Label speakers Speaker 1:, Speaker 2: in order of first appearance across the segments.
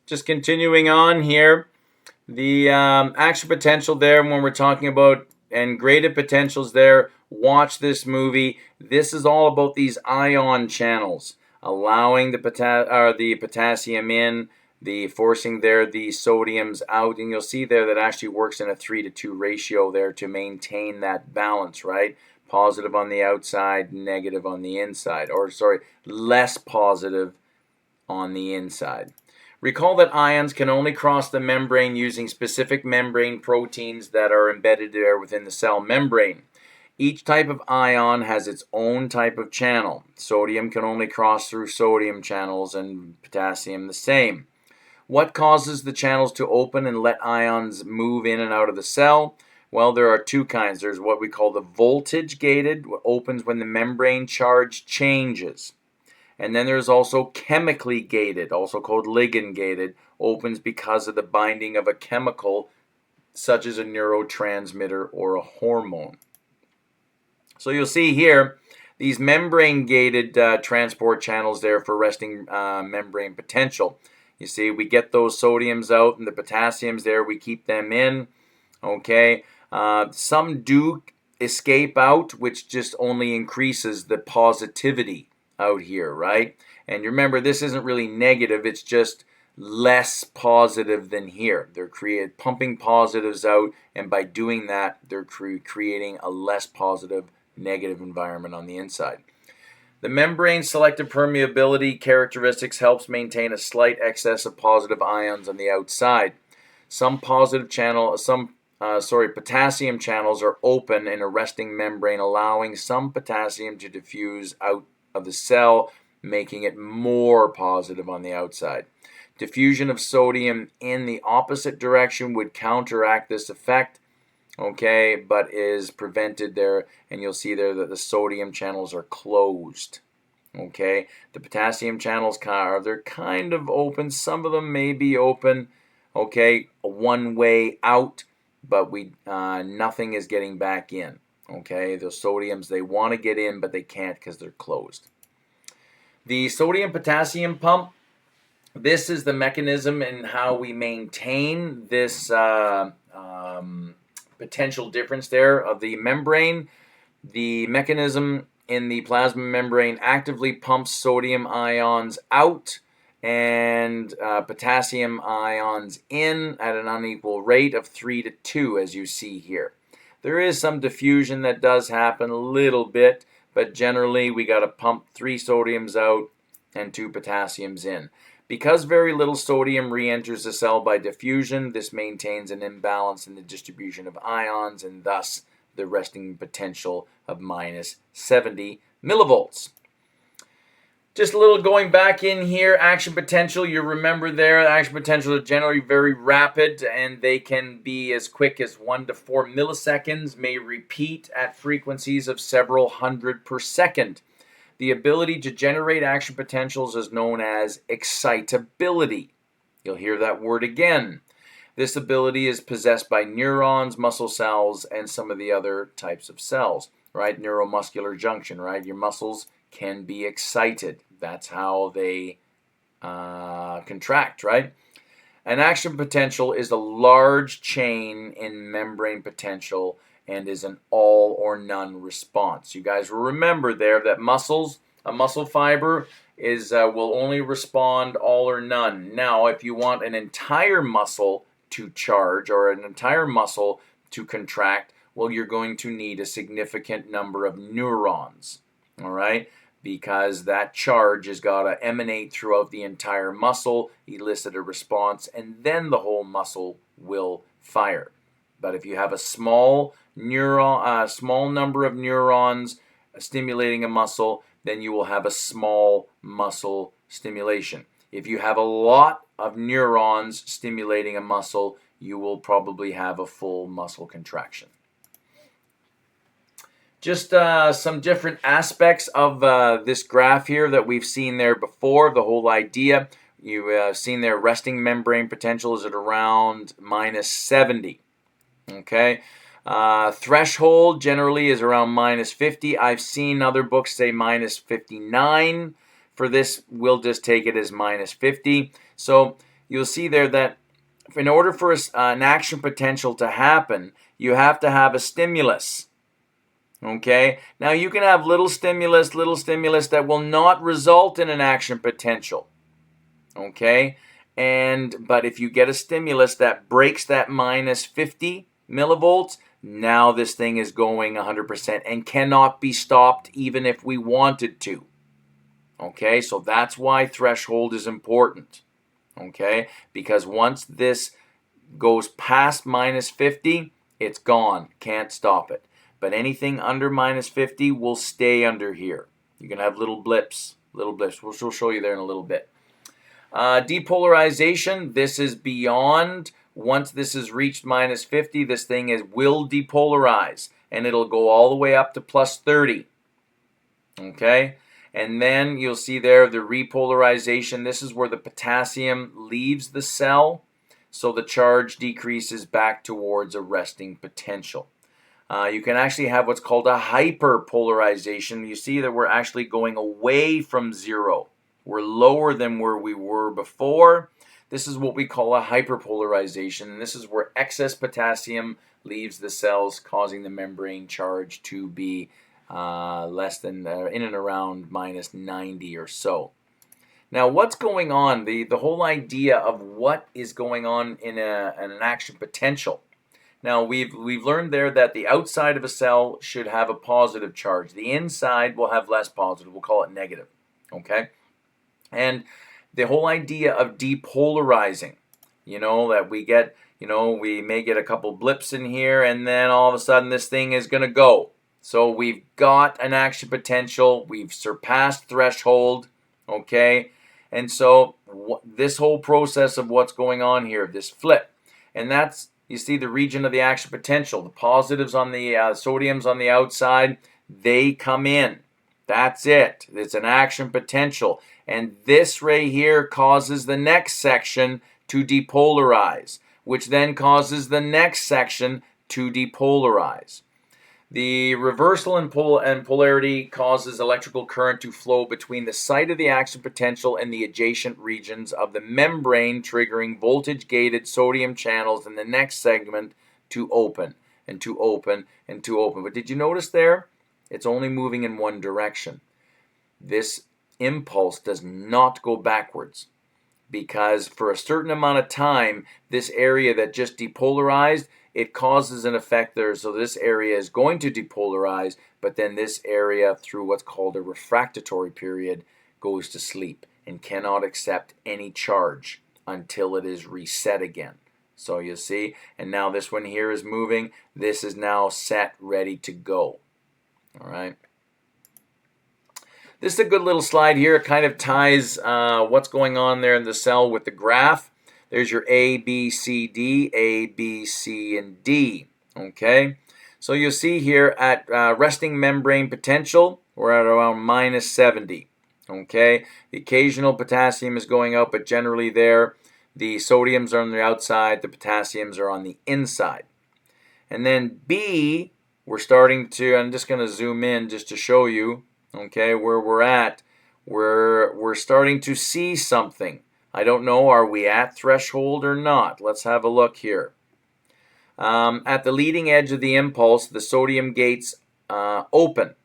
Speaker 1: Just continuing on here, the action potential there when we're talking about and graded potentials there. Watch this movie. This is all about these ion channels, allowing the potassium in, the forcing there the sodiums out, and you'll see there that actually works in a 3:2 ratio there to maintain that balance, right? Positive on the outside, negative on the inside, or sorry, less positive on the inside. Recall that ions can only cross the membrane using specific membrane proteins that are embedded there within the cell membrane. Each type of ion has its own type of channel. Sodium can only cross through sodium channels and potassium the same. What causes the channels to open and let ions move in and out of the cell? Well, there are two kinds. There's what we call the voltage gated, what opens when the membrane charge changes. And then there's also chemically gated, also called ligand gated, opens because of the binding of a chemical such as a neurotransmitter or a hormone. So you'll see here these membrane gated transport channels there for resting membrane potential. You see, we get those sodiums out and the potassiums there, we keep them in. Okay, some do escape out, which just only increases the positivity out here, right? And you remember, this isn't really negative, it's just less positive than here. They're pumping positives out, and by doing that, they're creating a less positive negative environment on the inside. The membrane selective permeability characteristics helps maintain a slight excess of positive ions on the outside. Some potassium channels are open in a resting membrane, allowing some potassium to diffuse out of the cell, making it more positive on the outside. Diffusion of sodium in the opposite direction would counteract this effect, okay, but is prevented there, and you'll see there that the sodium channels are closed. Okay, the potassium channels they're kind of open. Some of them may be open, okay, one way out, but nothing is getting back in. Okay, the sodiums, they want to get in, but they can't because they're closed. The sodium-potassium pump, this is the mechanism in how we maintain this potential difference there of the membrane. The mechanism in the plasma membrane actively pumps sodium ions out and potassium ions in at an unequal rate of 3:2, as you see here. There is some diffusion that does happen a little bit, but generally we got to pump 3 sodiums out and 2 potassiums in. Because very little sodium re-enters the cell by diffusion, this maintains an imbalance in the distribution of ions and thus the resting potential of minus 70 millivolts. Just a little going back in here, action potential, you remember there, action potential are generally very rapid and they can be as quick as 1 to 4 milliseconds, may repeat at frequencies of several hundred per second. The ability to generate action potentials is known as excitability. You'll hear that word again. This ability is possessed by neurons, muscle cells, and some of the other types of cells, right? Neuromuscular junction, right? Your muscles can be excited. That's how they contract, right? An action potential is a large chain in membrane potential and is an all or none response. You guys will remember there that a muscle fiber will only respond all or none. Now, if you want an entire muscle to charge or an entire muscle to contract, well, you're going to need a significant number of neurons, all right? Because that charge has got to emanate throughout the entire muscle, elicit a response, and then the whole muscle will fire. But if you have a small number of neurons stimulating a muscle, then you will have a small muscle stimulation. If you have a lot of neurons stimulating a muscle, you will probably have a full muscle contraction. Just some different aspects of this graph here that we've seen there before. The whole idea, you've seen their resting membrane potential is at around minus 70. Okay, threshold generally is around minus 50. I've seen other books say minus 59. For this, we'll just take it as minus 50. So you'll see there that in order for an action potential to happen, you have to have a stimulus. Okay, now you can have little stimulus that will not result in an action potential. Okay, but if you get a stimulus that breaks that minus 50 millivolts, now this thing is going 100% and cannot be stopped even if we wanted to. Okay, so that's why threshold is important. Okay, because once this goes past minus 50, it's gone. Can't stop it. But anything under minus 50 will stay under here. You can have little blips. We'll show you there in a little bit. Depolarization, this is beyond. Once this has reached minus 50, this thing will depolarize. And it'll go all the way up to plus 30. Okay? And then you'll see there the repolarization. This is where the potassium leaves the cell. So the charge decreases back towards a resting potential. You can actually have what's called a hyperpolarization. You see that we're actually going away from zero. We're lower than where we were before. This is what we call a hyperpolarization. And this is where excess potassium leaves the cells, causing the membrane charge to be less than in and around minus 90 or so. Now, what's going on? The whole idea of what is going on in an action potential. Now, we've learned there that the outside of a cell should have a positive charge. The inside will have less positive. We'll call it negative. Okay? And the whole idea of depolarizing, that we get, we may get a couple blips in here, and then all of a sudden this thing is going to go. So we've got an action potential. We've surpassed threshold. Okay? And so this whole process of what's going on here, this flip, and that's, you see the region of the action potential. The positives on the sodiums on the outside, they come in. That's it. It's an action potential. And this right here causes the next section to depolarize, which then causes the next section to depolarize. The reversal in polarity causes electrical current to flow between the site of the action potential and the adjacent regions of the membrane, triggering voltage-gated sodium channels in the next segment to open and to open and to open. But did you notice there? It's only moving in one direction. This impulse does not go backwards, because for a certain amount of time, this area that just depolarized, it causes an effect there. So this area is going to depolarize, but then this area, through what's called a refractory period, goes to sleep and cannot accept any charge until it is reset again. So you see, and now this one here is moving. This is now set, ready to go. All right. This is a good little slide here. It kind of ties what's going on there in the cell with the graph. There's your A, B, C, D, A, B, C, and D. Okay, so you'll see here at resting membrane potential, we're at around minus 70. Okay, the occasional potassium is going out, but generally there, the sodiums are on the outside, the potassiums are on the inside. And then B, we're starting to, I'm just going to zoom in just to show you, okay, where we're at. We're starting to see something. I don't know, are we at threshold or not? Let's have a look here. At the leading edge of the impulse, the sodium gates open.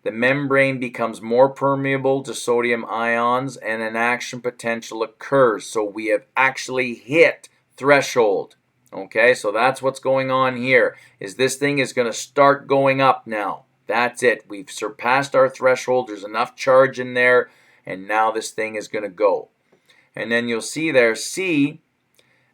Speaker 1: The membrane becomes more permeable to sodium ions and an action potential occurs. So we have actually hit threshold. Okay, so that's what's going on here, is this thing is going to start going up now. That's it. We've surpassed our threshold. There's enough charge in there, and now this thing is going to go. And then you'll see there, C,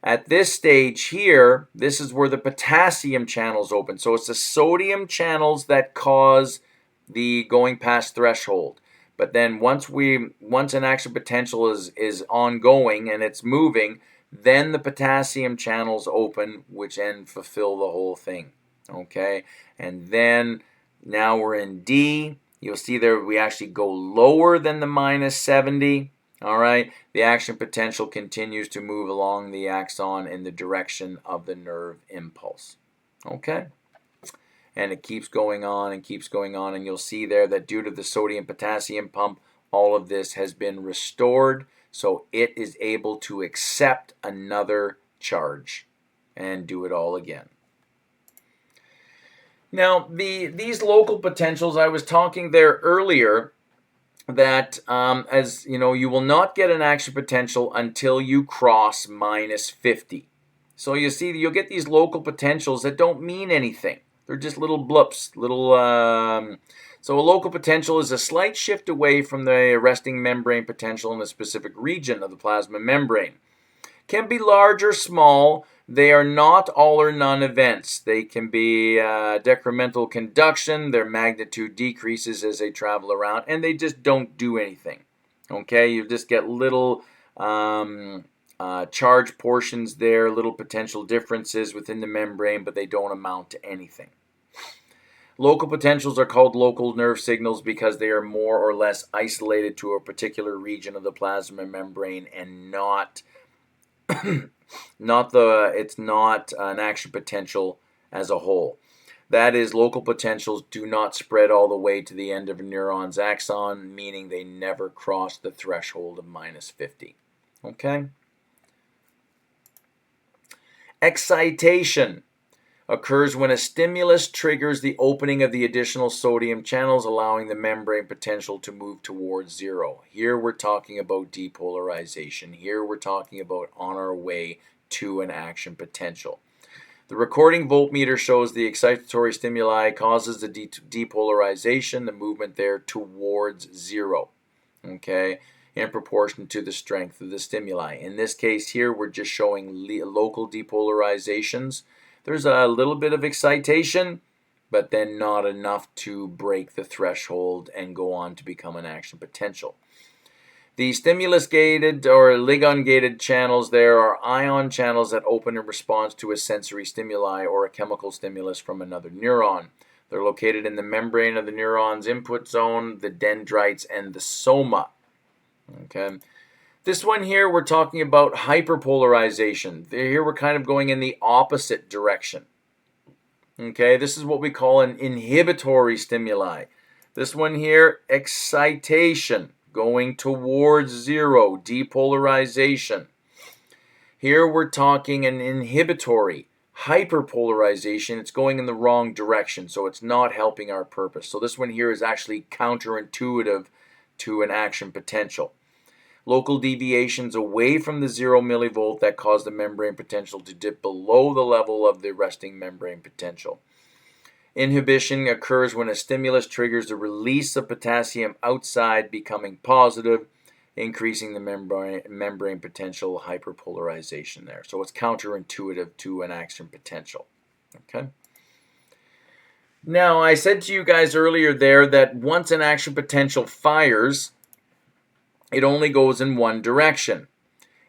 Speaker 1: at this stage here, this is where the potassium channels open. So it's the sodium channels that cause the going past threshold. But then once an action potential is ongoing and it's moving, then the potassium channels open, which then fulfill the whole thing. Okay, and then now we're in D. You'll see there we actually go lower than the minus 70. All right, the action potential continues to move along the axon in the direction of the nerve impulse. Okay, and it keeps going on and keeps going on, and you'll see there that due to the sodium-potassium pump, all of this has been restored So it is able to accept another charge and do it all again. Now, these local potentials, I was talking there earlier that as you know, you will not get an action potential until you cross minus 50. So you see, you'll get these local potentials that don't mean anything. They're just little blips, so a local potential is a slight shift away from the resting membrane potential in a specific region of the plasma membrane. Can be large or small. They are not all or none events. They can be decremental conduction. Their magnitude decreases as they travel around, and they just don't do anything. Okay, you just get little charge portions there, little potential differences within the membrane, but they don't amount to anything. Local potentials are called local nerve signals because they are more or less isolated to a particular region of the plasma membrane and not it's not an action potential as a whole. That is, local potentials do not spread all the way to the end of a neuron's axon, meaning they never cross the threshold of minus 50. Okay? Excitation occurs when a stimulus triggers the opening of the additional sodium channels, allowing the membrane potential to move towards zero. Here we're talking about depolarization. Here we're talking about on our way to an action potential. The recording voltmeter shows the excitatory stimuli causes the depolarization, the movement there towards zero, okay, in proportion to the strength of the stimuli. In this case here, we're just showing local depolarizations. There's a little bit of excitation, but then not enough to break the threshold and go on to become an action potential. The stimulus-gated or ligand-gated channels there are ion channels that open in response to a sensory stimuli or a chemical stimulus from another neuron. They're located in the membrane of the neuron's input zone, the dendrites, and the soma. Okay. This one here, we're talking about hyperpolarization. Here we're kind of going in the opposite direction. Okay, this is what we call an inhibitory stimuli. This one here, excitation, going towards zero, depolarization. Here we're talking an inhibitory, hyperpolarization. It's going in the wrong direction, so it's not helping our purpose. So this one here is actually counterintuitive to an action potential. Local deviations away from the 0 millivolt that cause the membrane potential to dip below the level of the resting membrane potential. Inhibition occurs when a stimulus triggers the release of potassium outside, becoming positive, increasing the membrane potential, hyperpolarization there. So it's counterintuitive to an action potential. Okay. Now, I said to you guys earlier there that once an action potential fires, it only goes in one direction.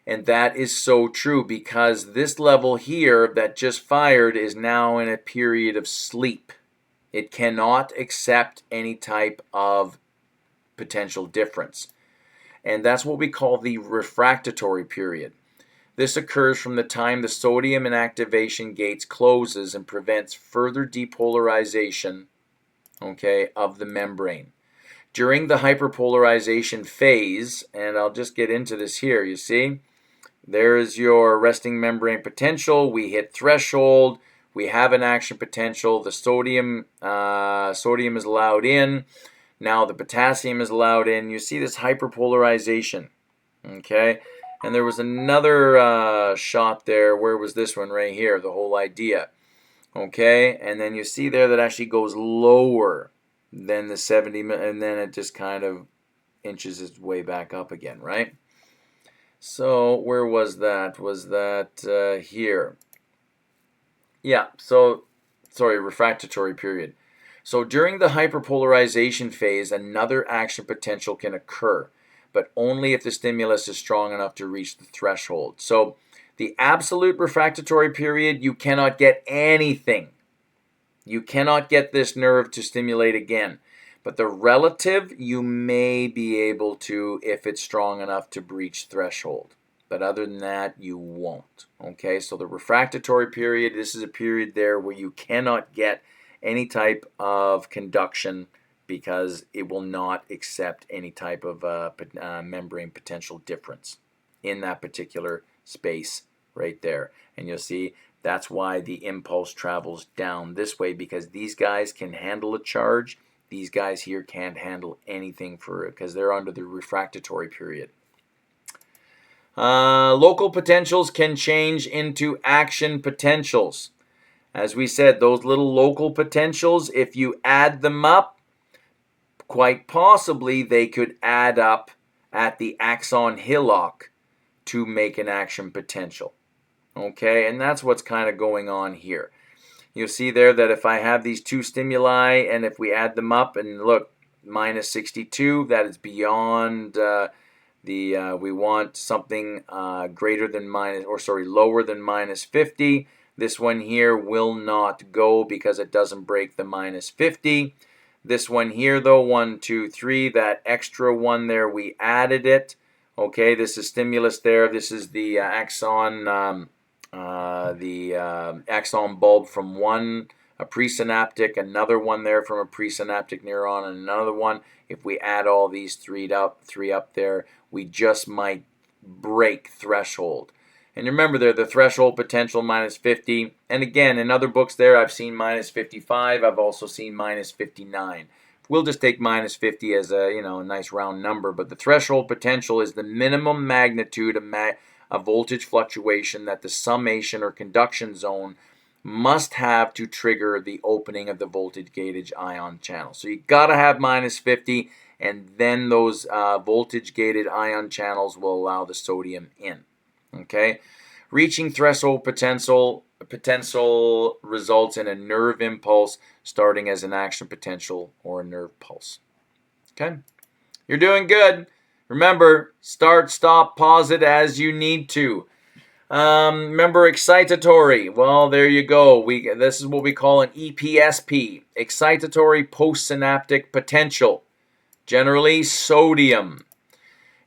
Speaker 1: And that is so true because this level here that just fired is now in a period of sleep. It cannot accept any type of potential difference. And that's what we call the refractory period. This occurs from the time the sodium inactivation gates closes and prevents further depolarization, okay, of the membrane. During the hyperpolarization phase, and I'll just get into this here, you see, there's your resting membrane potential. We hit threshold. We have an action potential. The sodium is allowed in. Now the potassium is allowed in. You see this hyperpolarization, okay? And there was another shot there. Where was this one? Right here, the whole idea, okay? And then you see there that actually goes lower than the 70, and then it just kind of inches its way back up again, right? So where was that? Was that here? Yeah, so, sorry, refractory period. So during the hyperpolarization phase, another action potential can occur, but only if the stimulus is strong enough to reach the threshold. So the absolute refractory period, you cannot get anything. You cannot get this nerve to stimulate again. But the relative, you may be able to if it's strong enough to breach threshold. But other than that, you won't. Okay, so the refractory period, this is a period there where you cannot get any type of conduction because it will not accept any type of membrane potential difference in that particular space right there. And you'll see that's why the impulse travels down this way, because these guys can handle a charge. These guys here can't handle anything because they're under the refractory period. Local potentials can change into action potentials. As we said, those little local potentials, if you add them up, quite possibly they could add up at the axon hillock to make an action potential. Okay, and that's what's kind of going on here. You'll see there that if I have these two stimuli and if we add them up, and look, minus 62, that is beyond we want something greater than lower than minus 50. This one here will not go because it doesn't break the minus 50. This one here though, 1, 2, 3, that extra one there, we added it. Okay, this is stimulus there. This is the axon bulb from a presynaptic, another one there from a presynaptic neuron, and another one. If we add all these three up there, we just might break threshold. And remember there, the threshold potential minus 50. And again, in other books there, I've seen minus 55. I've also seen minus 59. We'll just take minus 50 as a nice round number. But the threshold potential is the minimum magnitude of voltage fluctuation that the summation or conduction zone must have to trigger the opening of the voltage gated ion channel. So you got to have minus 50, and then those voltage gated ion channels will allow the sodium in. Okay, reaching threshold potential results in a nerve impulse starting as an action potential or a nerve pulse. Okay, you're doing good. Remember, start, stop, pause it as you need to. Remember, excitatory. Well, there you go. This is what we call an EPSP, excitatory postsynaptic potential. Generally, sodium.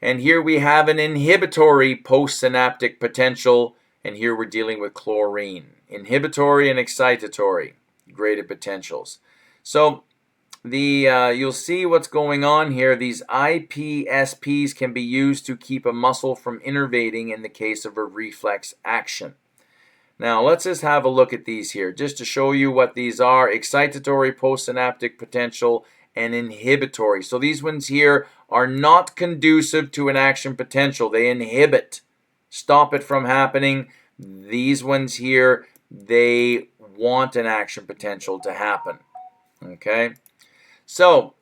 Speaker 1: And here we have an inhibitory postsynaptic potential, and here we're dealing with chlorine. Inhibitory and excitatory graded potentials. So you'll see what's going on here. These IPSPs can be used to keep a muscle from innervating in the case of a reflex action. Now let's just have a look at these here, just to show you what these are: excitatory postsynaptic potential and inhibitory. So these ones here are not conducive to an action potential. They inhibit, stop it from happening. These ones here, they want an action potential to happen. Okay, so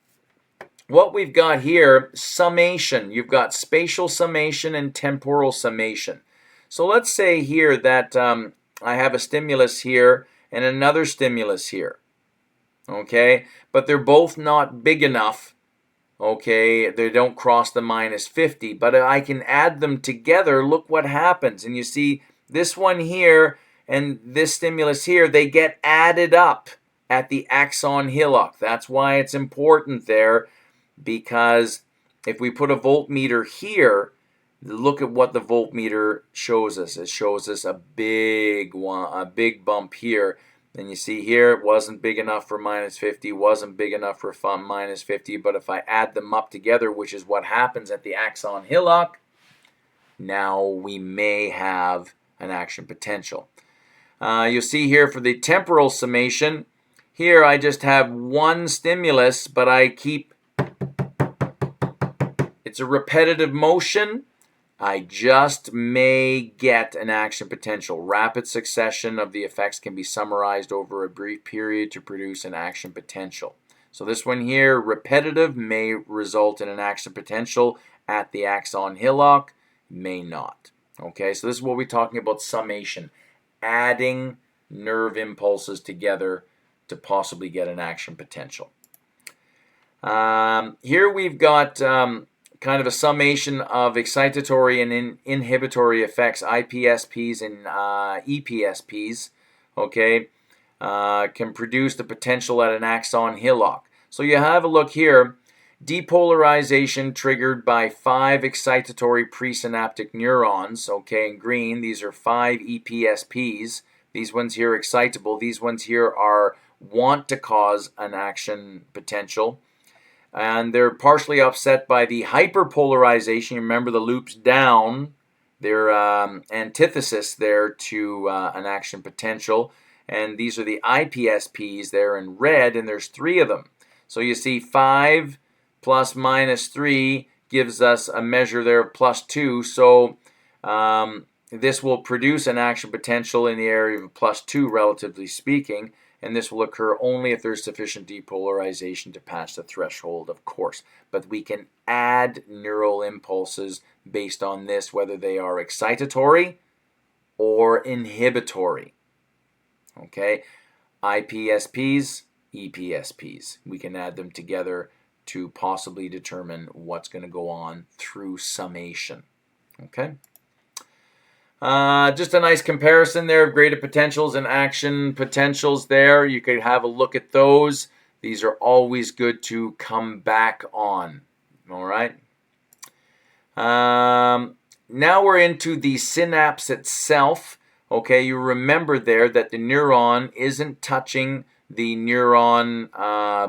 Speaker 1: what we've got here, summation. You've got spatial summation and temporal summation. So let's say here that I have a stimulus here and another stimulus here. Okay, but they're both not big enough. Okay, they don't cross the minus 50, but I can add them together. Look what happens. And you see this one here and this stimulus here, they get added up at the axon hillock. That's why it's important there, because if we put a voltmeter here, look at what the voltmeter shows us. It shows us a big bump here. And you see here, it wasn't big enough for minus 50, wasn't big enough for minus 50, but if I add them up together, which is what happens at the axon hillock, now we may have an action potential. You'll see here for the temporal summation, here I just have one stimulus, but it's a repetitive motion. I just may get an action potential. Rapid succession of the effects can be summarized over a brief period to produce an action potential. So this one here, repetitive, may result in an action potential at the axon hillock, may not. Okay, so this is what we're talking about summation, adding nerve impulses together to possibly get an action potential. Here we've got kind of a summation of excitatory and inhibitory effects, IPSPs and EPSPs, okay, can produce the potential at an axon hillock. So you have a look here, depolarization triggered by 5 excitatory presynaptic neurons, okay, in green, these are 5 EPSPs. These ones here are excitable. These ones here want to cause an action potential. and they're partially offset by the hyperpolarization. Remember the loops down, they're antithesis there to an action potential, and these are the IPSPs there in red, and there's 3 of them. So you see 5 plus minus 3 gives us a measure there of plus 2, so this will produce an action potential in the area of plus 2, relatively speaking, and this will occur only if there's sufficient depolarization to pass the threshold, of course. But we can add neural impulses based on this, whether they are excitatory or inhibitory. Okay, IPSPs, EPSPs. We can add them together to possibly determine what's going to go on through summation. Okay. Just a nice comparison there of graded potentials and action potentials there. You could have a look at those. These are always good to come back on. All right. Now we're into the synapse itself. Okay, you remember there that the neuron isn't touching the neuron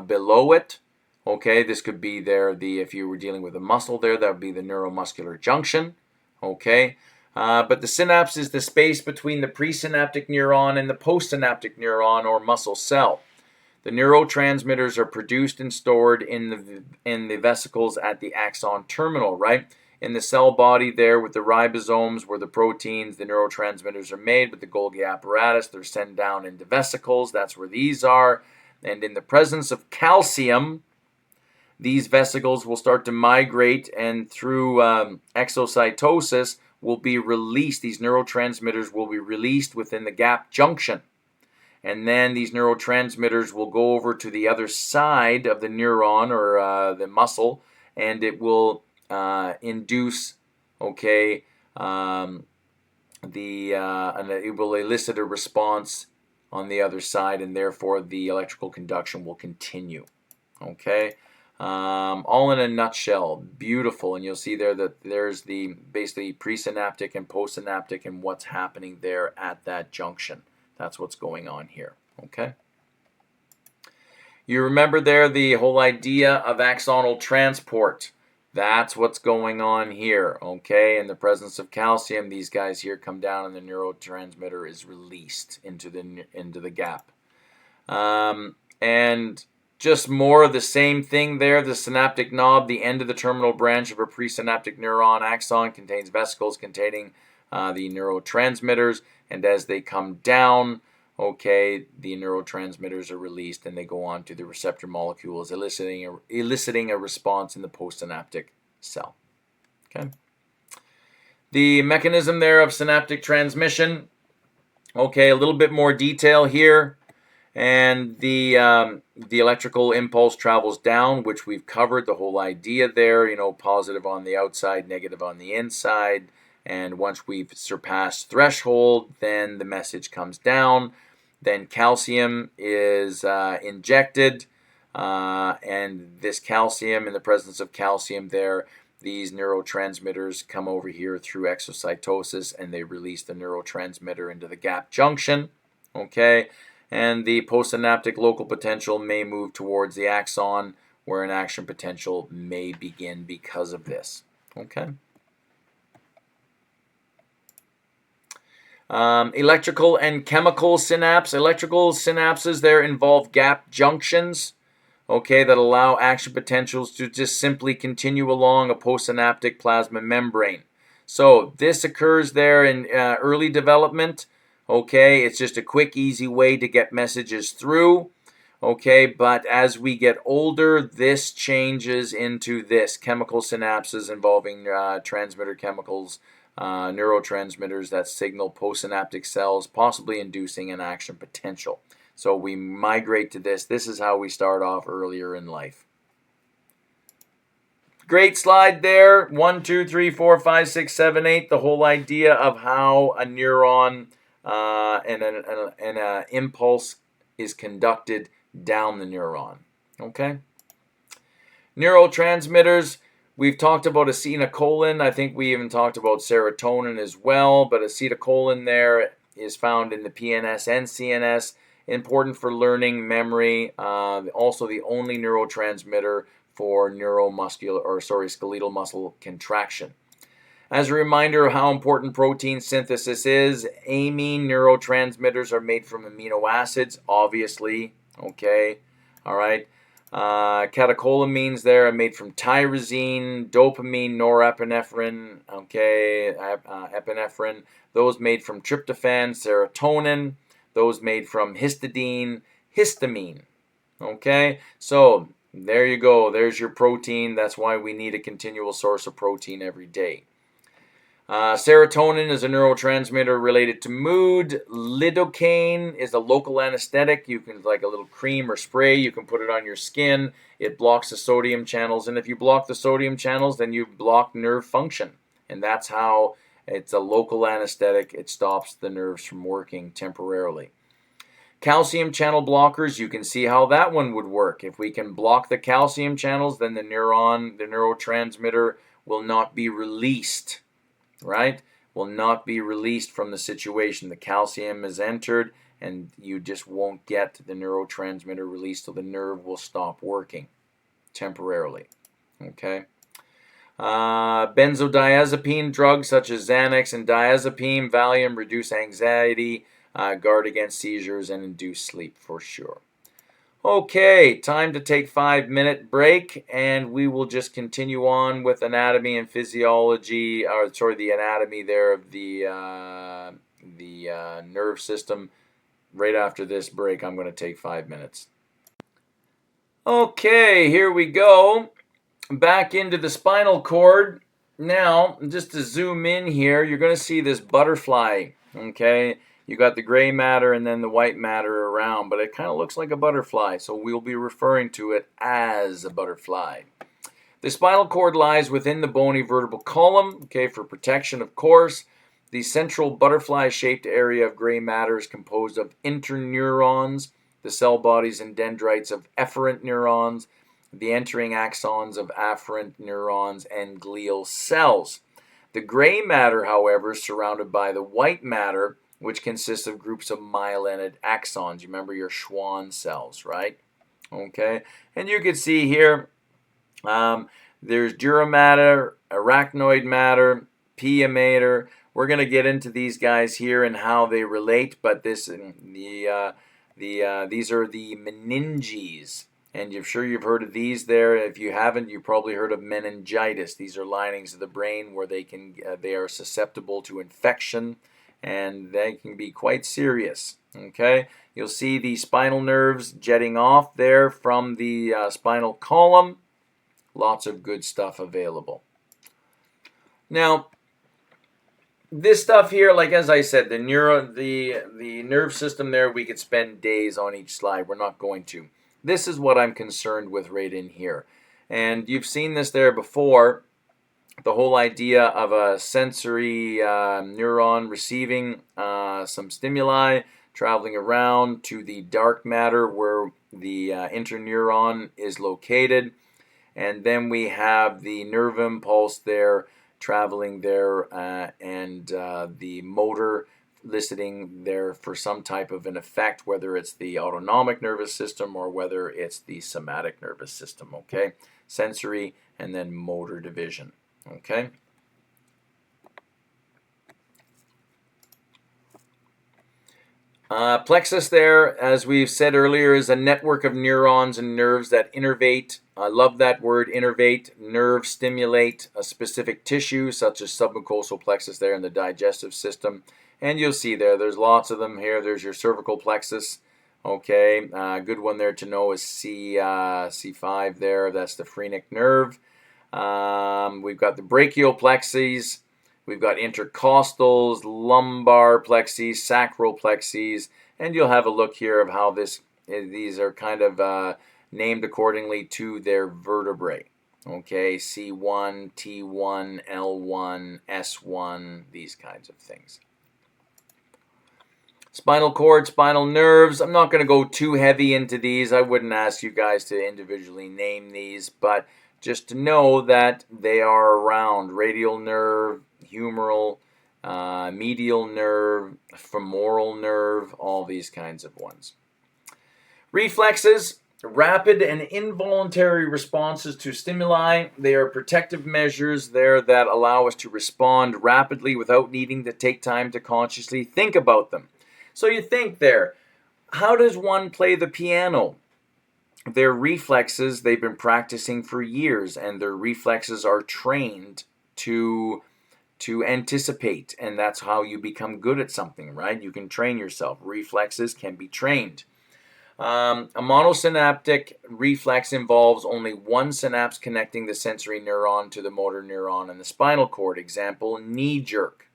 Speaker 1: below it. Okay, this could be there, if you were dealing with a muscle there, that would be the neuromuscular junction. Okay. But the synapse is the space between the presynaptic neuron and the postsynaptic neuron or muscle cell. The neurotransmitters are produced and stored in the vesicles at the axon terminal, right? In the cell body there with the ribosomes where the proteins, the neurotransmitters are made with the Golgi apparatus. They're sent down into vesicles. That's where these are. And in the presence of calcium, these vesicles will start to migrate, and through exocytosis will be released. These neurotransmitters will be released within the gap junction. And then these neurotransmitters will go over to the other side of the neuron or the muscle, and it will induce, and it will elicit a response on the other side, and therefore the electrical conduction will continue. Okay. All in a nutshell, beautiful, and you'll see there that there's the basically presynaptic and postsynaptic and what's happening there at that junction. That's what's going on here. Okay. You remember there the whole idea of axonal transport. That's what's going on here. Okay. In the presence of calcium, these guys here come down, and the neurotransmitter is released into the gap. And just more of the same thing there. The synaptic knob, the end of the terminal branch of a presynaptic neuron axon, contains vesicles containing the neurotransmitters, and as they come down, okay, the neurotransmitters are released and they go on to the receptor molecules, eliciting a response in the postsynaptic cell. Okay. The mechanism there of synaptic transmission, okay, a little bit more detail here. And the electrical impulse travels down, which we've covered, the whole idea there, positive on the outside, negative on the inside. And once we've surpassed threshold, then the message comes down. Then calcium is injected, and this calcium, in the presence of calcium there, these neurotransmitters come over here through exocytosis, and they release the neurotransmitter into the gap junction. Okay. And the postsynaptic local potential may move towards the axon, where an action potential may begin because of this. Okay. Electrical and chemical synapse. Electrical synapses there involve gap junctions, okay, that allow action potentials to just simply continue along a postsynaptic plasma membrane. So this occurs there in early development. Okay, it's just a quick, easy way to get messages through. Okay, but as we get older, this changes into this chemical synapses involving transmitter chemicals, neurotransmitters that signal postsynaptic cells, possibly inducing an action potential. So we migrate to this. This is how we start off earlier in life. Great slide there. 1, 2, 3, 4, 5, 6, 7, 8. The whole idea of how a neuron and an impulse is conducted down the neuron. Okay. Neurotransmitters. We've talked about acetylcholine. I think we even talked about serotonin as well. But acetylcholine there is found in the PNS and CNS. Important for learning, memory. Also the only neurotransmitter for skeletal muscle contraction. As a reminder of how important protein synthesis is, amine neurotransmitters are made from amino acids, obviously. Okay, all right. Catecholamines there are made from tyrosine, dopamine, norepinephrine, okay, epinephrine. Those made from tryptophan, serotonin. Those made from histidine, histamine. Okay, so there you go. There's your protein. That's why we need a continual source of protein every day. Serotonin is a neurotransmitter related to mood. Lidocaine is a local anesthetic. You can, like a little cream or spray, you can put it on your skin. It blocks the sodium channels, and if you block the sodium channels, then you block nerve function. And that's how it's a local anesthetic. It stops the nerves from working temporarily. Calcium channel blockers, you can see how that one would work. If we can block the calcium channels, then the neurotransmitter will not be released. Right? Will not be released from the situation. The calcium is entered, and you just won't get the neurotransmitter released, so the nerve will stop working temporarily. Okay. Benzodiazepine drugs such as Xanax and diazepam, Valium reduce anxiety, guard against seizures, and induce sleep for sure. Okay, time to take 5-minute break, and we will just continue on with anatomy and physiology, the anatomy there of the nerve system. Right after this break, I'm going to take 5 minutes. Okay, here we go. Back into the spinal cord. Now, just to zoom in here, you're going to see this butterfly, okay? You got the gray matter and then the white matter around, but it kind of looks like a butterfly, so we'll be referring to it as a butterfly. The spinal cord lies within the bony vertebral column, okay, for protection, of course. The central butterfly-shaped area of gray matter is composed of interneurons, the cell bodies and dendrites of efferent neurons, the entering axons of afferent neurons, and glial cells. The gray matter, however, is surrounded by the white matter, which consists of groups of myelinated axons. You remember your Schwann cells, right? Okay, and you can see here, there's dura mater, arachnoid matter, pia mater. We're going to get into these guys here and how they relate, but these are the meninges. And you're sure you've heard of these there. If you haven't, you probably heard of meningitis. These are linings of the brain where they are susceptible to infection, and they can be quite serious. Okay, you'll see the spinal nerves jetting off there from the spinal column. Lots of good stuff available. Now, this stuff here, like as I said, the nerve system there, we could spend days on each slide. We're not going to. This is what I'm concerned with right in here. And you've seen this there before, the whole idea of a sensory neuron receiving some stimuli, traveling around to the dark matter where the interneuron is located. And then we have the nerve impulse there, traveling there, and the motor eliciting there for some type of an effect, whether it's the autonomic nervous system or whether it's the somatic nervous system, okay? Sensory and then motor division, okay? Plexus there, as we've said earlier, is a network of neurons and nerves that innervate. I love that word, innervate. Nerve stimulate a specific tissue, such as submucosal plexus there in the digestive system. And you'll see there's lots of them here. There's your cervical plexus. Okay, good one there to know is C5 there. That's the phrenic nerve. We've got the brachial plexes. We've got intercostals, lumbar plexes, sacral plexes, and you'll have a look here of how these are kind of named accordingly to their vertebrae. Okay, C1, T1, L1, S1, these kinds of things. Spinal cord, spinal nerves. I'm not going to go too heavy into these. I wouldn't ask you guys to individually name these, but just to know that they are around. Radial nerve, humeral, medial nerve, femoral nerve, all these kinds of ones. Reflexes. Rapid and involuntary responses to stimuli. They are protective measures there that allow us to respond rapidly without needing to take time to consciously think about them. So you think there, how does one play the piano? Their reflexes, they've been practicing for years, and their reflexes are trained to anticipate, and that's how you become good at something, right? You can train yourself. Reflexes can be trained. A monosynaptic reflex involves only one synapse connecting the sensory neuron to the motor neuron in the spinal cord. Example, knee jerk.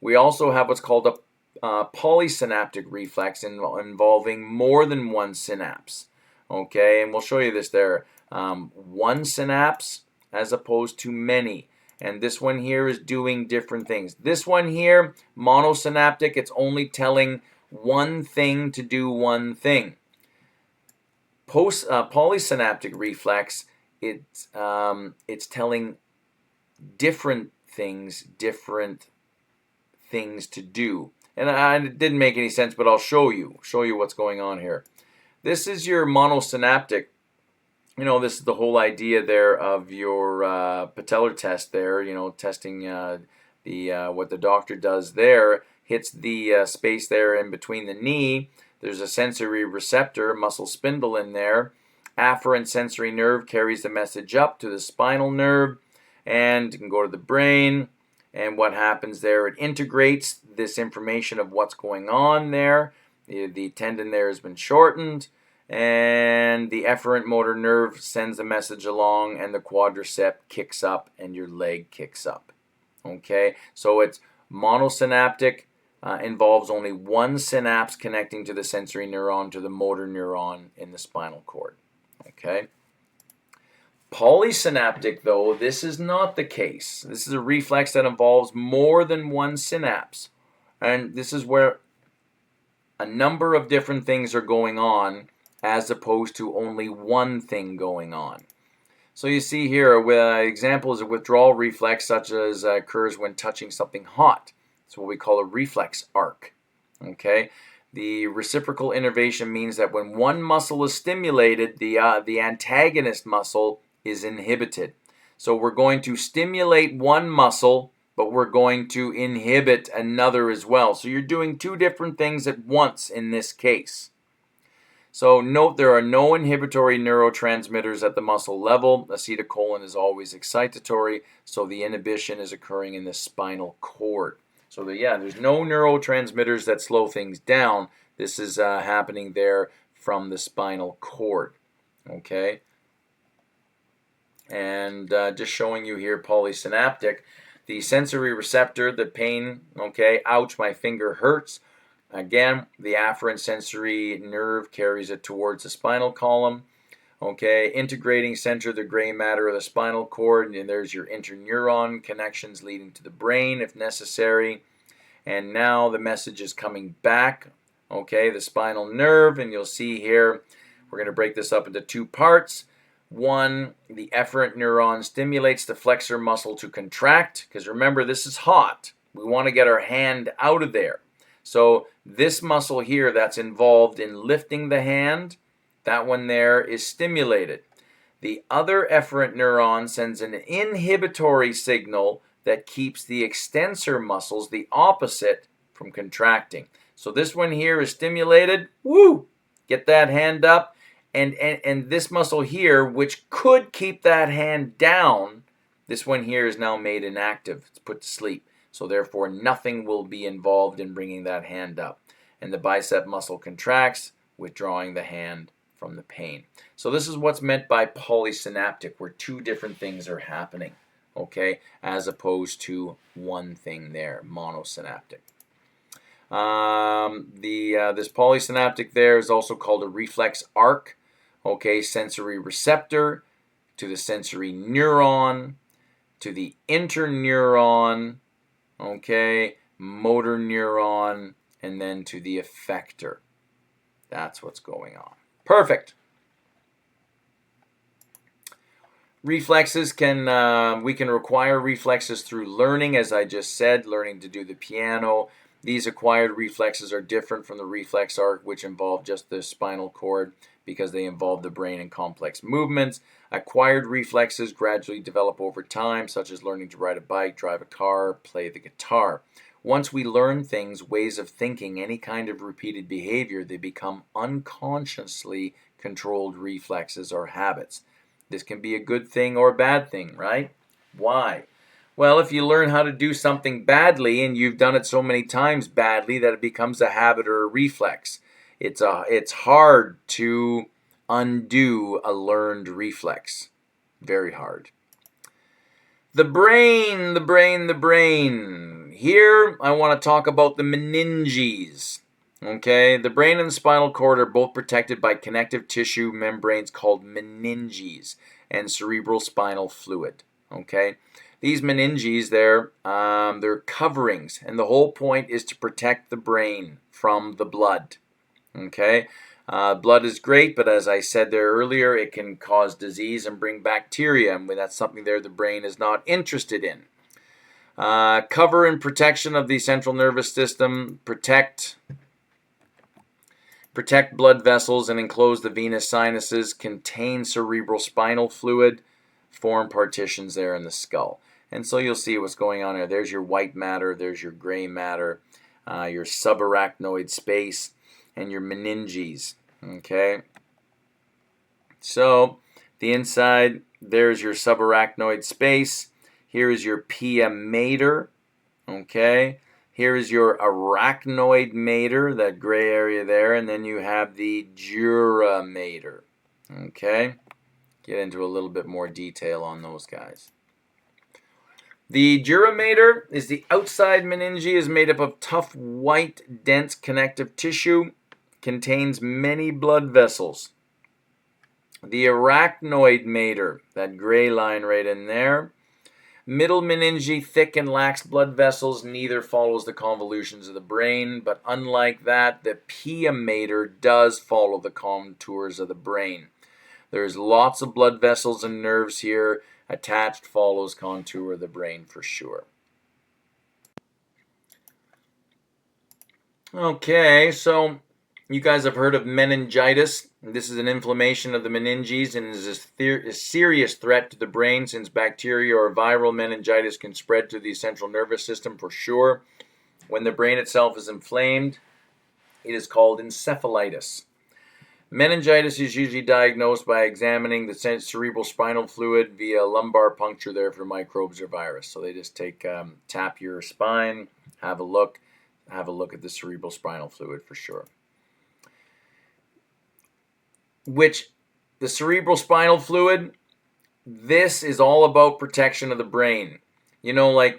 Speaker 1: We also have what's called a polysynaptic reflex involving more than one synapse. Okay, and we'll show you this there. One synapse as opposed to many. And this one here is doing different things. This one here, monosynaptic, it's only telling one thing to do one thing. Polysynaptic reflex, it's telling different things to do. And it didn't make any sense, but I'll show you what's going on here. This is your monosynaptic. You know, this is the whole idea there of your patellar test there, you know, testing what the doctor does there, hits the space there in between the knee. There's a sensory receptor, muscle spindle in there. Afferent sensory nerve carries the message up to the spinal nerve and can go to the brain. And what happens there, it integrates this information of what's going on there. The tendon there has been shortened, and the efferent motor nerve sends a message along, and the quadricep kicks up and your leg kicks up. Okay, so it's monosynaptic, involves only one synapse connecting to the sensory neuron to the motor neuron in the spinal cord. Okay. Polysynaptic, though, this is not the case. This is a reflex that involves more than one synapse. And this is where a number of different things are going on as opposed to only one thing going on. So you see here, examples of withdrawal reflex such as occurs when touching something hot. It's what we call a reflex arc. Okay. The reciprocal innervation means that when one muscle is stimulated, the antagonist muscle is inhibited. So we're going to stimulate one muscle, but we're going to inhibit another as well. So you're doing two different things at once in this case. So note there are no inhibitory neurotransmitters at the muscle level. Acetylcholine is always excitatory, so the inhibition is occurring in the spinal cord. So there's no neurotransmitters that slow things down. This is happening there from the spinal cord. Okay. And just showing you here polysynaptic. The sensory receptor, the pain, okay, ouch, my finger hurts. Again, the afferent sensory nerve carries it towards the spinal column. Okay, integrating center, the gray matter of the spinal cord, and there's your interneuron connections leading to the brain if necessary. And now the message is coming back, okay, the spinal nerve, and you'll see here, we're going to break this up into two parts. One, the efferent neuron stimulates the flexor muscle to contract, because remember, this is hot. We want to get our hand out of there. So this muscle here that's involved in lifting the hand, that one there is stimulated. The other efferent neuron sends an inhibitory signal that keeps the extensor muscles, the opposite, from contracting. So this one here is stimulated. Woo! Get that hand up. And this muscle here, which could keep that hand down, this one here is now made inactive. It's put to sleep. So therefore, nothing will be involved in bringing that hand up. And the bicep muscle contracts, withdrawing the hand from the pain. So this is what's meant by polysynaptic, where two different things are happening, okay, as opposed to one thing there, monosynaptic. This polysynaptic there is also called a reflex arc, okay, sensory receptor to the sensory neuron, to the interneuron, okay, motor neuron, and then to the effector. That's what's going on. Perfect. Reflexes we can require reflexes through learning, as I just said, learning to do the piano, These acquired reflexes are different from the reflex arc, which involve just the spinal cord because they involve the brain in complex movements. Acquired reflexes gradually develop over time, such as learning to ride a bike, drive a car, play the guitar. Once we learn things, ways of thinking, any kind of repeated behavior, they become unconsciously controlled reflexes or habits. This can be a good thing or a bad thing, right? Why? Well, if you learn how to do something badly and you've done it so many times badly that it becomes a habit or a reflex, it's hard to undo a learned reflex. Very hard. The brain, the brain, the brain. Here I want to talk about the meninges. Okay, the brain and the spinal cord are both protected by connective tissue membranes called meninges and cerebral spinal fluid. Okay, these meninges, they're coverings, and the whole point is to protect the brain from the blood. Okay, blood is great, but as I said there earlier, it can cause disease and bring bacteria, and that's something there the brain is not interested in. Cover and protection of the central nervous system, protect blood vessels and enclose the venous sinuses, contain cerebral spinal fluid, form partitions there in the skull. And so you'll see what's going on here. There's your white matter, there's your gray matter, your subarachnoid space, and your meninges. Okay? So the inside, there's your subarachnoid space. Here is your pia mater. Okay? Here is your arachnoid mater, that gray area there, and then you have the dura mater. Okay? Get into a little bit more detail on those guys. The dura mater is the outside meninge, is made up of tough, white, dense connective tissue, contains many blood vessels. The arachnoid mater, that gray line right in there. Middle meninge, thick and lax blood vessels, neither follows the convolutions of the brain, but unlike that, the pia mater does follow the contours of the brain. There's lots of blood vessels and nerves here. Attached follows contour of the brain for sure. Okay, so you guys have heard of meningitis. This is an inflammation of the meninges and is a serious threat to the brain, since bacteria or viral meningitis can spread to the central nervous system for sure. When the brain itself is inflamed, it is called encephalitis. Meningitis is usually diagnosed by examining the cerebral spinal fluid via lumbar puncture there for microbes or virus. So they just tap your spine, have a look at the cerebral spinal fluid for sure. Which the cerebral spinal fluid, this is all about protection of the brain. You know, like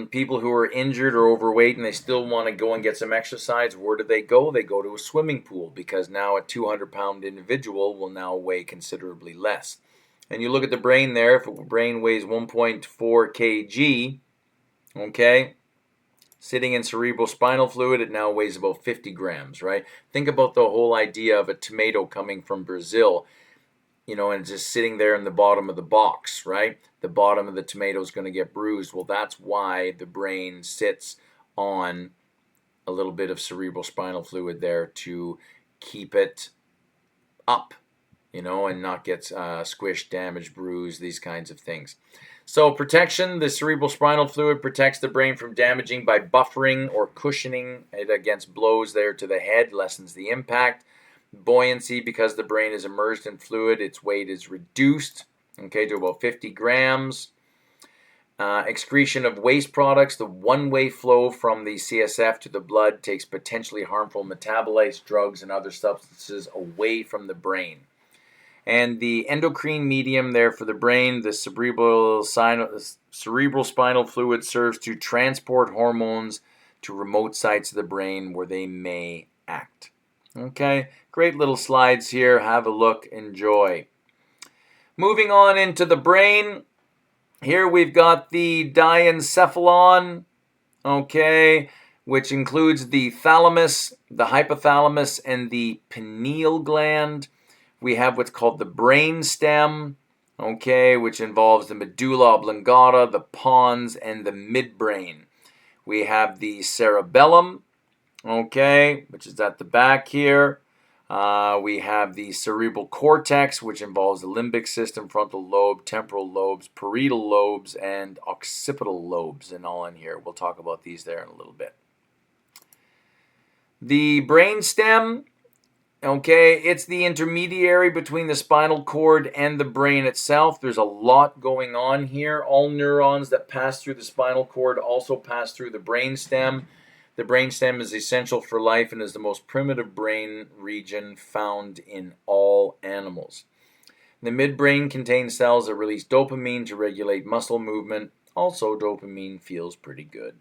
Speaker 1: people who are injured or overweight and they still want to go and get some exercise, where do they go? They go to a swimming pool, because now a 200-pound individual will now weigh considerably less. And you look at the brain there, if the brain weighs 1.4 kg, okay, sitting in cerebral spinal fluid, it now weighs about 50 grams, right? Think about the whole idea of a tomato coming from Brazil, you know, and just sitting there in the bottom of the box, right? The bottom of the tomato is going to get bruised. Well, that's why the brain sits on a little bit of cerebral spinal fluid there to keep it up, you know, and not get squished, damaged, bruised, these kinds of things. So protection, the cerebral spinal fluid protects the brain from damaging by buffering or cushioning it against blows there to the head, lessens the impact. Buoyancy, because the brain is immersed in fluid, its weight is reduced, okay, to about 50 grams. Excretion of waste products, the one-way flow from the CSF to the blood takes potentially harmful metabolites, drugs, and other substances away from the brain. And the endocrine medium there for the brain, the cerebral spinal fluid serves to transport hormones to remote sites of the brain where they may act. Okay, great little slides here. Have a look, enjoy. Moving on into the brain, here we've got the diencephalon, okay, which includes the thalamus, the hypothalamus, and the pineal gland. We have what's called the brain stem, okay, which involves the medulla oblongata, the pons, and the midbrain. We have the cerebellum, okay, which is at the back here. We have the cerebral cortex, which involves the limbic system, frontal lobe, temporal lobes, parietal lobes, and occipital lobes, and all in here. We'll talk about these there in a little bit. The brainstem, okay, it's the intermediary between the spinal cord and the brain itself. There's a lot going on here. All neurons that pass through the spinal cord also pass through the brainstem. The brainstem is essential for life and is the most primitive brain region found in all animals. The midbrain contains cells that release dopamine to regulate muscle movement. Also, dopamine feels pretty good.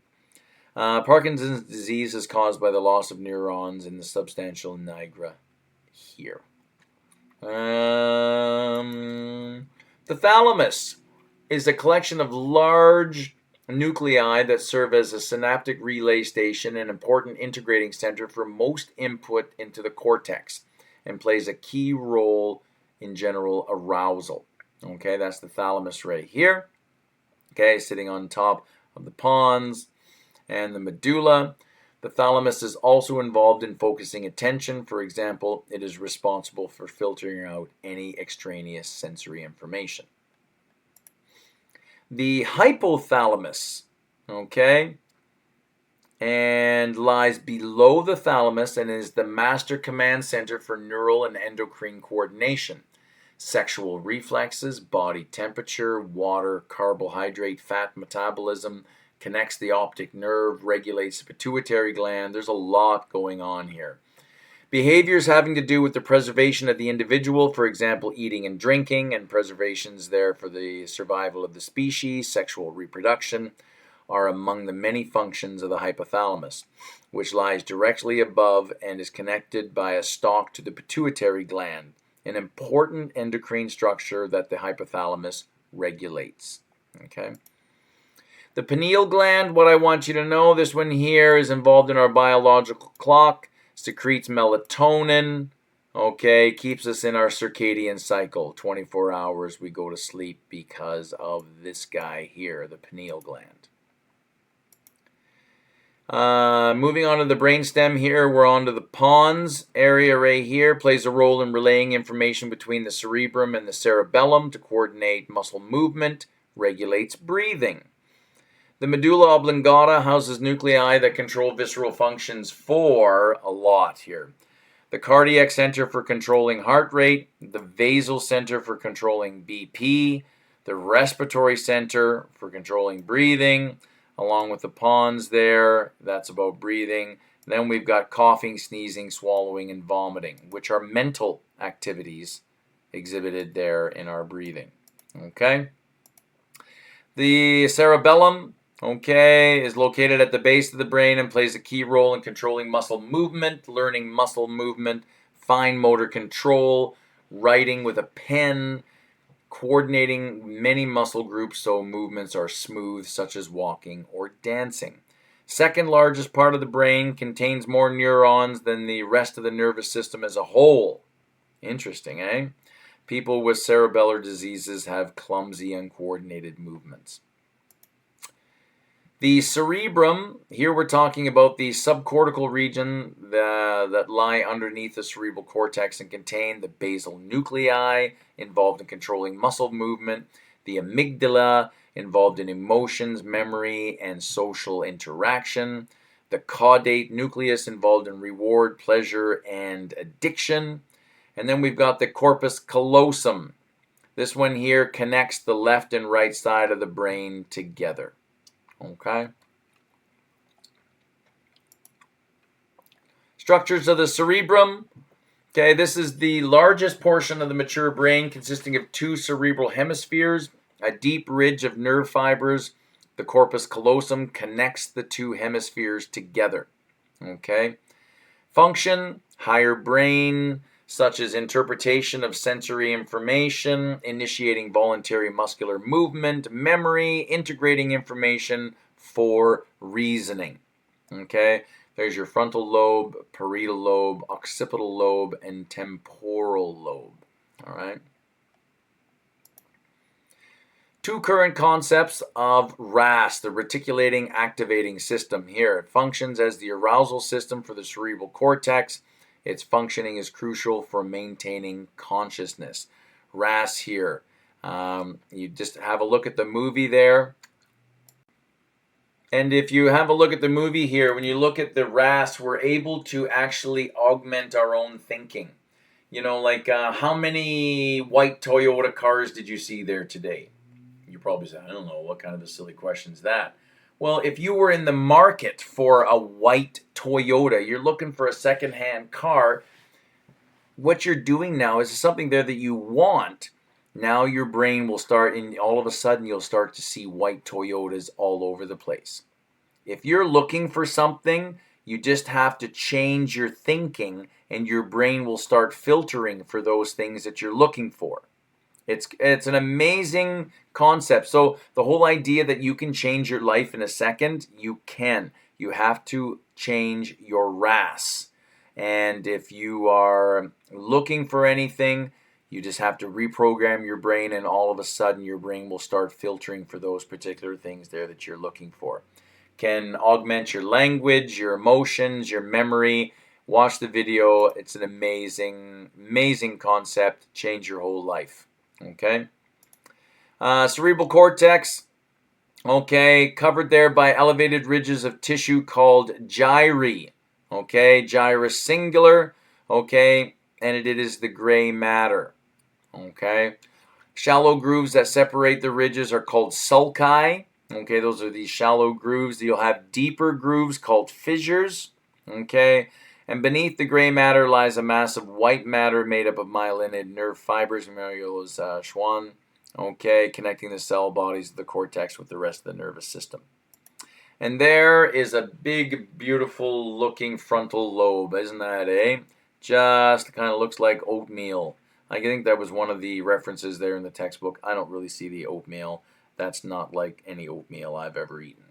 Speaker 1: Parkinson's disease is caused by the loss of neurons in the substantia nigra here. The thalamus is a collection of large nuclei that serve as a synaptic relay station, an important integrating center for most input into the cortex, and plays a key role in general arousal. Okay, that's the thalamus right here. Okay, sitting on top of the pons and the medulla. The thalamus is also involved in focusing attention. For example, it is responsible for filtering out any extraneous sensory information. The hypothalamus, okay, and lies below the thalamus and is the master command center for neural and endocrine coordination, sexual reflexes, body temperature, water, carbohydrate, fat metabolism, connects the optic nerve, regulates the pituitary gland. There's a lot going on here. Behaviors having to do with the preservation of the individual, for example, eating and drinking, and preservations there for the survival of the species, sexual reproduction, are among the many functions of the hypothalamus, which lies directly above and is connected by a stalk to the pituitary gland, an important endocrine structure that the hypothalamus regulates. Okay. The pineal gland, what I want you to know, this one here is involved in our biological clock, secretes melatonin, okay, keeps us in our circadian cycle. 24 hours we go to sleep because of this guy here, the pineal gland. Moving on to the brainstem here, we're on to the pons area right here. Plays a role in relaying information between the cerebrum and the cerebellum to coordinate muscle movement, regulates breathing. The medulla oblongata houses nuclei that control visceral functions for a lot here. The cardiac center for controlling heart rate, the vasal center for controlling BP, the respiratory center for controlling breathing, along with the pons there, that's about breathing. Then we've got coughing, sneezing, swallowing, and vomiting, which are mental activities exhibited there in our breathing. Okay? The cerebellum, okay, is located at the base of the brain and plays a key role in controlling muscle movement, learning muscle movement, fine motor control, writing with a pen, coordinating many muscle groups so movements are smooth, such as walking or dancing. Second largest part of the brain, contains more neurons than the rest of the nervous system as a whole. Interesting, eh? People with cerebellar diseases have clumsy, uncoordinated movements. The cerebrum, here we're talking about the subcortical region that lie underneath the cerebral cortex and contain the basal nuclei involved in controlling muscle movement, the amygdala involved in emotions, memory, and social interaction, the caudate nucleus involved in reward, pleasure, and addiction, and then we've got the corpus callosum. This one here connects the left and right side of the brain together. Okay. Structures of the cerebrum. Okay, this is the largest portion of the mature brain, consisting of two cerebral hemispheres, a deep ridge of nerve fibers. The corpus callosum connects the two hemispheres together. Okay. Function, higher brain, such as interpretation of sensory information, initiating voluntary muscular movement, memory, integrating information for reasoning. Okay, there's your frontal lobe, parietal lobe, occipital lobe, and temporal lobe. All right. Two current concepts of RAS, the reticulating activating system here. It functions as the arousal system for the cerebral cortex. Its functioning is crucial for maintaining consciousness. RAS here. You just have a look at the movie there. And if you have a look at the movie here, when you look at the RAS, we're able to actually augment our own thinking. You know, like how many white Toyota cars did you see there today? You probably say, I don't know, what kind of a silly question is that? Well, if you were in the market for a white Toyota, you're looking for a secondhand car, what you're doing now is something there that you want. Now your brain will start, and all of a sudden you'll start to see white Toyotas all over the place. If you're looking for something, you just have to change your thinking, and your brain will start filtering for those things that you're looking for. It's an amazing concept. So the whole idea that you can change your life in a second, you can. You have to change your RAS. And if you are looking for anything, you just have to reprogram your brain, and all of a sudden your brain will start filtering for those particular things there that you're looking for. Can augment your language, your emotions, your memory. Watch the video. It's an amazing, amazing concept. Change your whole life. Okay. Cerebral cortex. Okay. Covered there by elevated ridges of tissue called gyri. Okay. Gyrus singular. Okay. And it is the gray matter. Okay. Shallow grooves that separate the ridges are called sulci. Okay. Those are these shallow grooves. You'll have deeper grooves called fissures. Okay. And beneath the gray matter lies a mass of white matter made up of myelinated nerve fibers, Mario's Schwann, okay, connecting the cell bodies of the cortex with the rest of the nervous system. And there is a big, beautiful looking frontal lobe, isn't that, eh? Just kind of looks like oatmeal. I think that was one of the references there in the textbook. I don't really see the oatmeal. That's not like any oatmeal I've ever eaten.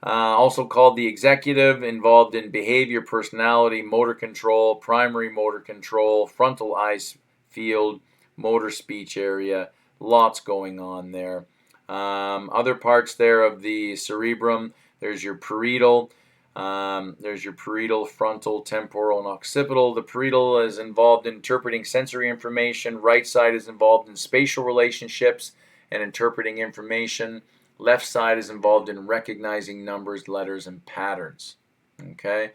Speaker 1: Also called the executive, involved in behavior, personality, motor control, primary motor control, frontal eye field, motor speech area. Lots going on there. Other parts there of the cerebrum. There's your parietal. There's your parietal, frontal, temporal, and occipital. The parietal is involved in interpreting sensory information. Right side is involved in spatial relationships and interpreting information. Left side is involved in recognizing numbers, letters, and patterns. Okay.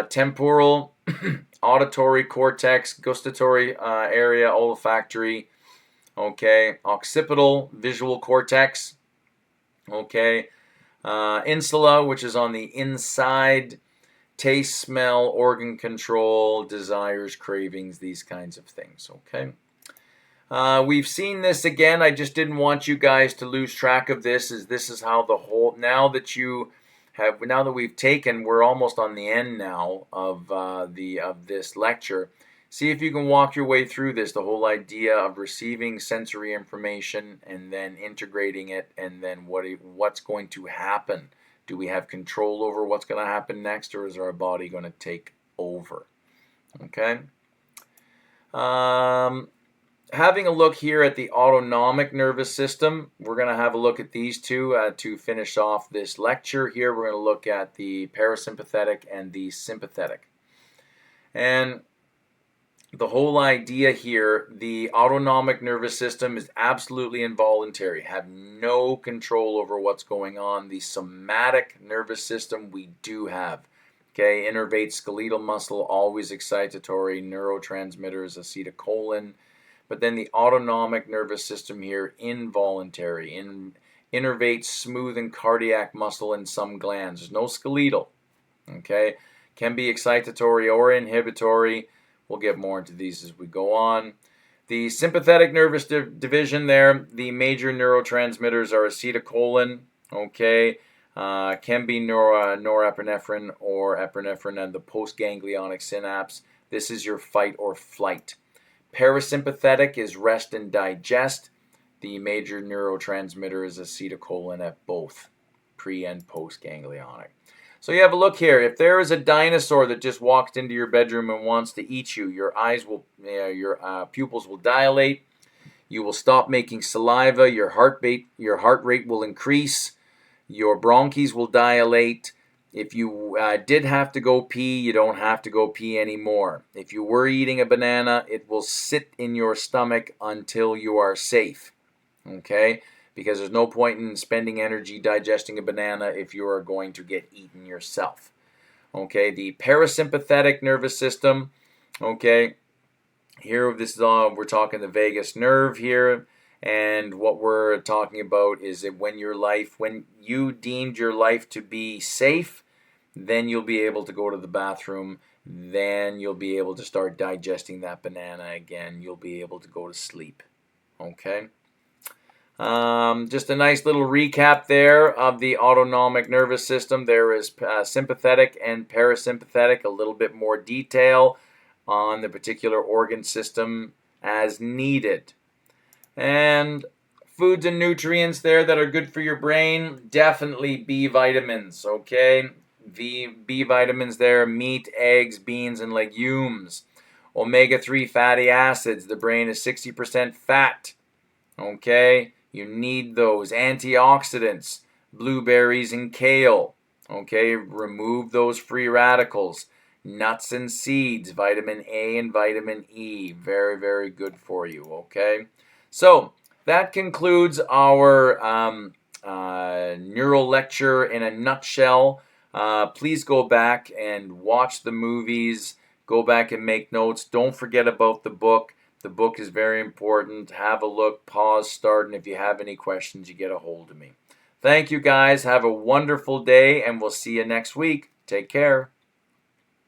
Speaker 1: Temporal, auditory cortex, gustatory area, olfactory. Okay. Occipital, visual cortex. Okay. Insula, which is on the inside. Taste, smell, organ control, desires, cravings, these kinds of things. Okay. We've seen this again. I just didn't want you guys to lose track of this. This is how the whole, now that we've taken, we're almost on the end now of this lecture. See if you can walk your way through this, the whole idea of receiving sensory information and then integrating it, and then what's going to happen. Do we have control over what's going to happen next, or is our body going to take over? Okay. Having a look here at the autonomic nervous system, we're going to have a look at these two to finish off this lecture here. We're going to look at the parasympathetic and the sympathetic. And the whole idea here, the autonomic nervous system is absolutely involuntary, have no control over what's going on. The somatic nervous system we do have. Okay, innervate skeletal muscle, always excitatory, neurotransmitters, acetylcholine. But then the autonomic nervous system here, involuntary, innervates smooth and cardiac muscle in some glands. There's no skeletal. Okay, can be excitatory or inhibitory. We'll get more into these as we go on. The sympathetic nervous division there, the major neurotransmitters are acetylcholine. Okay, can be norepinephrine or epinephrine and the postganglionic synapse. This is your fight or flight. Parasympathetic is rest and digest. The major neurotransmitter is acetylcholine at both pre and post ganglionic. So you have a look here. If there is a dinosaur that just walked into your bedroom and wants to eat you, your pupils will dilate. You will stop making saliva. Your heart rate will increase. Your bronchs will dilate. If you did have to go pee, you don't have to go pee anymore. If you were eating a banana, it will sit in your stomach until you are safe. Okay? Because there's no point in spending energy digesting a banana if you are going to get eaten yourself. Okay? The parasympathetic nervous system. Okay? Here, this is all, we're talking the vagus nerve here. And what we're talking about is that when you deemed your life to be safe, then you'll be able to go to the bathroom. Then you'll be able to start digesting that banana again. You'll be able to go to sleep. Okay? Just a nice little recap there of the autonomic nervous system. There is sympathetic and parasympathetic, a little bit more detail on the particular organ system as needed. And foods and nutrients there that are good for your brain, definitely B vitamins, okay? B vitamins there, meat, eggs, beans, and legumes. Omega-3 fatty acids, the brain is 60% fat, okay? You need those. Antioxidants, blueberries and kale, okay? Remove those free radicals. Nuts and seeds, vitamin A and vitamin E, very, very good for you, okay? So that concludes our neural lecture in a nutshell. Please go back and watch the movies. Go back and make notes. Don't forget about the book. The book is very important. Have a look, pause, start, and if you have any questions, you get a hold of me. Thank you, guys. Have a wonderful day, and we'll see you next week. Take care.